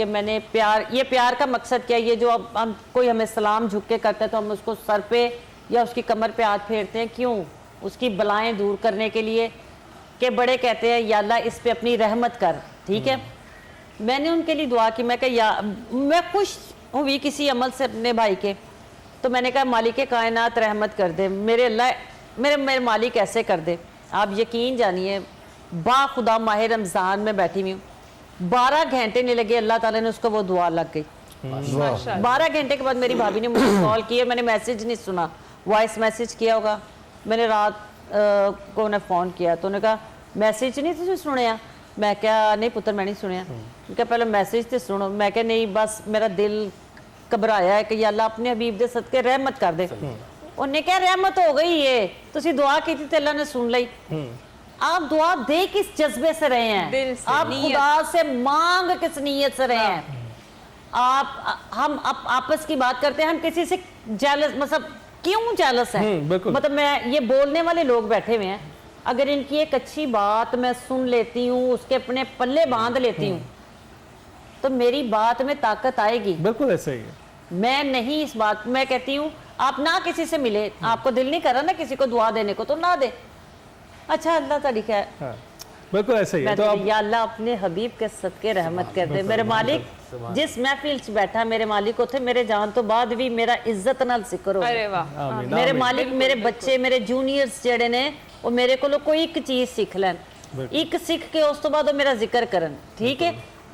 کہ میں نے پیار، یہ پیار کا مقصد کیا؟ یہ جو اب ہم کوئی ہمیں سلام جھک کے کرتا ہے تو ہم اس کو سر پہ یا اس کی کمر پہ ہاتھ پھیرتے ہیں، کیوں؟ اس کی بلائیں دور کرنے کے لیے، کہ بڑے کہتے ہیں یا اللہ اس پہ اپنی رحمت کر، ٹھیک ہے؟ میں نے ان کے لیے دعا کی، میں کہا میں خوش ہوئی کسی عمل سے اپنے بھائی کے، تو میں نے کہا مالک کائنات رحمت کر دے، میرے اللہ میرے مالک ایسے کر دے۔ آپ یقین جانیے با خدا ماہ رمضان میں بیٹھی ہوئی ہوں، 12 گھنٹے نہیں لگے، اللہ تعالیٰ نے اس کو وہ دعا لگ گئی۔ 12 گھنٹے کے بعد میری بھابھی نے مجھے کال کی ہے، میں نے میسیج نہیں سنا، وائس میسیج کیا ہوگا، میں نے رات کو انہیں فون کیا تو انہوں نے کہا میسیج نہیں تجھے سنیا؟ میں کہا نہیں پتر میں نہیں سنیا۔ کہ پہلے میسیج تے سنو۔ میں کہ نہیں بس میرا دل گھبرایا ہے کہ یا اللہ اپنے حبیب دے صدقے رحمت کر دے۔ انہوں نے کہا رحمت ہو گئی ہے، تسی دعا کی تھی تو اللہ نے سن لئی۔ آپ دعا دے کس جذبے سے رہے ہیں؟ آپ خدا سے مانگ کس نیت سے رہے ہیں؟ ہم آپس کی بات کرتے ہیں، ہم کسی سے جیلس، مطلب کیوں جیلس ہیں؟ مطلب میں یہ بولنے والے لوگ بیٹھے ہوئے ہیں، اگر ان کی ایک اچھی بات میں سن لیتی ہوں، اس کے اپنے پلے باندھ لیتی ہوں تو میری بات میں طاقت آئے گی۔ بالکل ایسا ہی ہے۔ میں نہیں اس بات میں کہتی ہوں آپ نہ کسی سے ملے، آپ کو دل نہیں کر رہا نا کسی کو دعا دینے کو تو نہ دے، اچھا اللہ تعالی خیر، بالکل ایسا ہی ہے۔ تو یا اللہ اپنے حبیب کے صدقے رحمت کر دے۔ میرے مالک جس محفل چ بیٹھا میرے مالک اتھے میرے جان تو بعد بھی میرا عزت نال ذکر ہو۔ میرے مالک میرے بچے میرے جونیئرز جڑے نے وہ میرے کو کوئی ایک چیز سیکھ لین، ایک سیکھ کے اس تو بعد وہ میرا ذکر کرن، ٹھیک ہے؟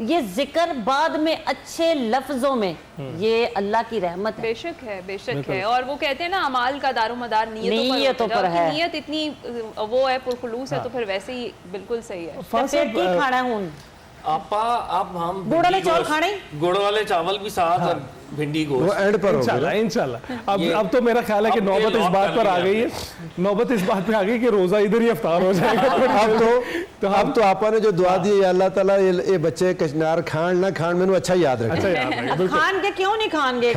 یہ ذکر بعد میں اچھے لفظوں میں، یہ اللہ کی رحمت ہے۔ بے شک ہے، بے شک ہے۔ اور وہ کہتے ہیں نا اعمال کا دار و مدار نیتوں پر ہے، نیت اتنی وہ ہے پرخلوص ہے تو پھر ویسے ہی بالکل صحیح ہے۔ پھر کی کھانا ہے ہوں؟ آپا اب ہم گڑ والے چاول کھانے، گڑ والے چاول بھی ساتھ اور بھنڈی وہ گوشت اینڈ پر ہوگا انشاءاللہ۔ اب تو میرا خیال ہے کہ نوبت اس بات پر آ گئی ہے، نوبت اس بات پہ آ گئی کہ روزہ ادھر ہی افطار ہو جائے گا۔ اب تو آپا نے جو دعا دی ہے اللہ تعالیٰ یہ بچے کچنار کھان نہ کھان میں اچھا یاد رکھے۔ کھان کے کیوں نہیں کھان گے؟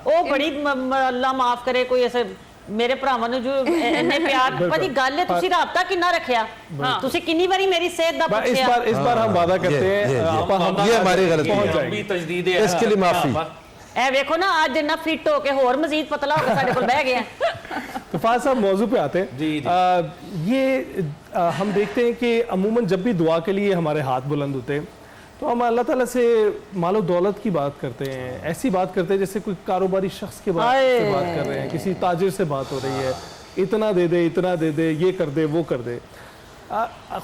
وہ بڑی اللہ معاف کرے کوئی ایسے میرے بھراواں نوں جو اننے پیار پتی گل ہے تسی رابطہ کنا رکھیا، تسی کنی باری میری صحت دا پوچھیا؟ اس بار ہم وعدہ کرتے ہیں یہ ہماری غلطی بھی تجدید ہے، اس کے لیے معافی۔ اے ویکھو نا آج جنہ فٹ ہو کے اور مزید پتلا ہو کے ساڈے کول بیٹھ گیا۔ تو فاضل صاحب موضوع پہ آتے ہیں۔ یہ ہم دیکھتے ہیں کہ عموماً جب بھی دعا کے لیے ہمارے ہاتھ بلند ہوتے ہیں تو ہم اللہ تعالیٰ سے مال و دولت کی بات کرتے ہیں، ایسی بات کرتے ہیں جیسے کوئی کاروباری شخص کے بات کر رہے ہیں، کسی تاجر سے بات ہو رہی ہے، اتنا دے دے اتنا دے دے، یہ کر دے وہ کر دے۔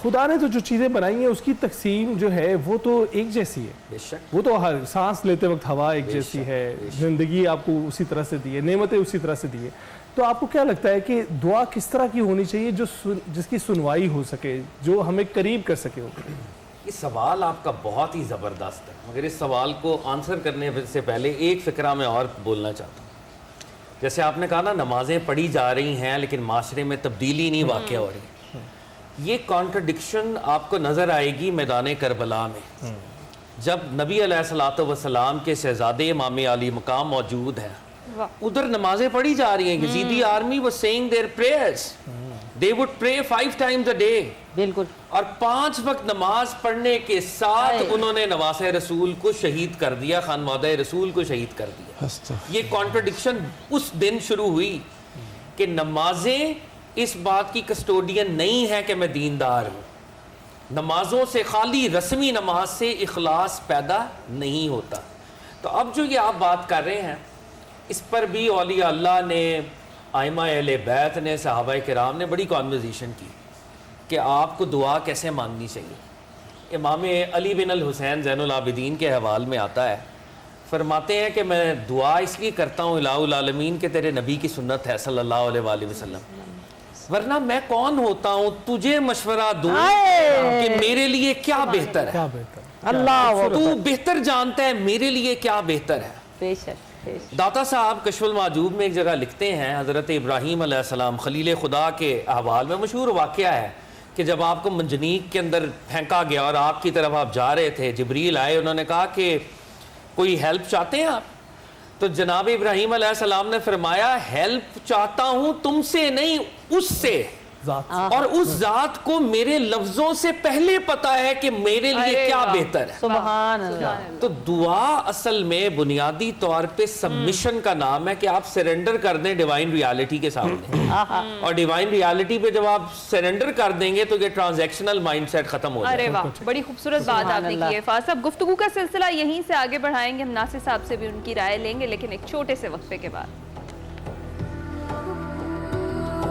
خدا نے تو جو چیزیں بنائی ہیں اس کی تقسیم جو ہے وہ تو ایک جیسی ہے، وہ تو ہر سانس لیتے وقت ہوا ایک جیسی ہے، زندگی آپ کو اسی طرح سے دی ہے، نعمتیں اسی طرح سے دی ہے۔ تو آپ کو کیا لگتا ہے کہ دعا کس طرح کی ہونی چاہیے جس کی سنوائی ہو سکے، جو ہمیں قریب کر سکے؟ یہ سوال آپ کا بہت ہی زبردست ہے، مگر اس سوال کو آنسر کرنے سے پہلے ایک فقرہ میں اور بولنا چاہتا ہوں۔ جیسے آپ نے کہا نا نمازیں پڑھی جا رہی ہیں لیکن معاشرے میں تبدیلی نہیں واقع ہو رہی، یہ کانٹرڈکشن آپ کو نظر آئے گی میدان کربلا میں، جب نبی علیہ الصلوۃ والسلام کے شہزادے امام علی مقام موجود ہیں، ادھر نمازیں پڑھی جا رہی ہیں، یزیدی army was saying their prayers, they would pray 5 times a day، بالکل، اور 5 وقت نماز پڑھنے کے ساتھ انہوں نے نواس رسول کو شہید کر دیا، خانوادہ رسول کو شہید کر دیا۔ یہ کانٹرڈکشن اس دن شروع ہوئی کہ نمازیں اس بات کی کسٹوڈین نہیں ہے کہ میں دیندار ہوں، نمازوں سے خالی رسمی نماز سے اخلاص پیدا نہیں ہوتا۔ تو اب جو یہ آپ بات کر رہے ہیں اس پر بھی اولیاء اللہ نے، ائمہ اہل بیت نے، صحابہ کرام نے بڑی کانورزیشن کی کہ آپ کو دعا کیسے مانگنی چاہیے۔ امام علی بن الحسین زین العابدین کے حوال میں آتا ہے، فرماتے ہیں کہ میں دعا اس لیے کرتا ہوں الہ العالمین کہ تیرے نبی کی سنت ہے صلی اللہ علیہ وآلہ وسلم، ورنہ میں کون ہوتا ہوں تجھے مشورہ دوں کہ میرے لیے کیا بہتر ہے، اللہ تو بہتر جانتا ہے میرے لیے کیا بہتر ہے۔ بے شک۔ داتا صاحب کشف المعجوب میں ایک جگہ لکھتے ہیں، حضرت ابراہیم علیہ السلام خلیل خدا کے احوال میں مشہور واقعہ ہے کہ جب آپ کو منجنیق کے اندر پھینکا گیا اور آپ کی طرف آپ جا رہے تھے، جبریل آئے، انہوں نے کہا کہ کوئی ہیلپ چاہتے ہیں آپ؟ تو جناب ابراہیم علیہ السلام نے فرمایا ہیلپ چاہتا ہوں تم سے نہیں، اس سے ذات اور اس ذات کو میرے لفظوں سے پہلے پتا ہے کہ میرے لیے ارے کیا واہ۔ بہتر ہے. سبحان اللہ. تو دعا اصل میں بنیادی طور پہ سبمیشن کا نام ہے کہ آپ سرنڈر کر دیں ڈیوائن ریالٹی کے سامنے. اور ڈیوائن ریالٹی پہ جب آپ سرنڈر کر دیں گے تو یہ ٹرانزیکشنل مائنڈ سیٹ ختم ہو جائے ارے واہ، بڑی خوبصورت بات سبحان آپ نے اللہ۔ کی ہے. فاضل صاحب، گفتگو کا سلسلہ یہیں سے آگے بڑھائیں گے. ہم ناصر صاحب سے بھی ان کی رائے لیں گے لیکن ایک چھوٹے سے وقفے کے بعد.